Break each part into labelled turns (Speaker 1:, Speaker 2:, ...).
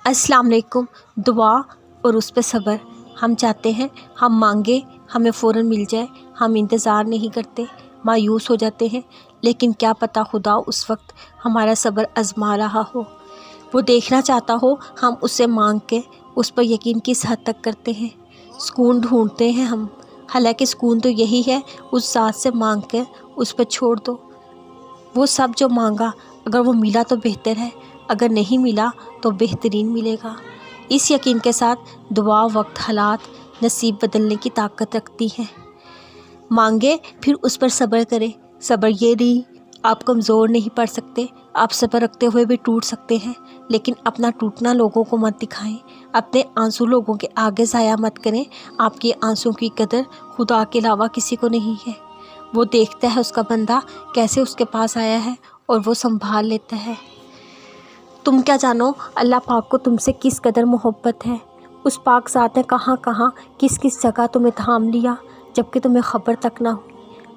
Speaker 1: अस्सलाम वालेकुम। दुआ और उस पे सब्र। हम चाहते हैं हम मांगे हमें फ़ौरन मिल जाए, हम इंतज़ार नहीं करते, मायूस हो जाते हैं, लेकिन क्या पता खुदा उस वक्त हमारा सब्र आज़मा रहा हो, वो देखना चाहता हो हम उससे मांग के उस पर यकीन किस हद तक करते हैं। सुकून ढूंढते हैं हम, हालांकि सुकून तो यही है उस ज़ात से मांग के उस पर छोड़ दो। वो सब जो मांगा अगर वो मिला तो बेहतर है, अगर नहीं मिला तो बेहतरीन मिलेगा। इस यकीन के साथ दुआ वक्त हालात नसीब बदलने की ताकत रखती है। मांगे फिर उस पर सब्र करें। सब्र ये नहीं आप कमज़ोर नहीं पड़ सकते, आप सब्र रखते हुए भी टूट सकते हैं, लेकिन अपना टूटना लोगों को मत दिखाएं, अपने आंसू लोगों के आगे ज़ाया मत करें। आपके आंसू की कदर खुदा के अलावा किसी को नहीं है। वो देखता है उसका बंदा कैसे उसके पास आया है और वो संभाल लेता है। तुम क्या जानो अल्लाह पाक को तुमसे किस कदर मोहब्बत है। उस पाक ज़ात ने कहाँ कहाँ किस किस जगह तुम्हें थाम लिया जबकि तुम्हें ख़बर तक ना हुई।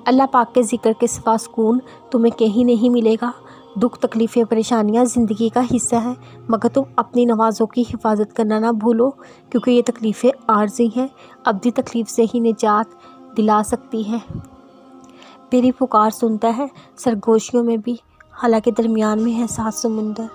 Speaker 1: अल्लाह पाक के ज़िक्र के सिवा सुकून तुम्हें कहीं नहीं मिलेगा। दुख तकलीफ़ें परेशानियाँ ज़िंदगी का हिस्सा है, मगर तुम अपनी नवाज़ों की हिफाजत करना ना भूलो, क्योंकि ये तकलीफ़ें आर्जी हैं, अब्दी तकलीफ़ से ही निजात दिला सकती है। मेरी पुकार सुनता है सरगोशियों में भी, हालांकि दरमियान में है सात समुंदर।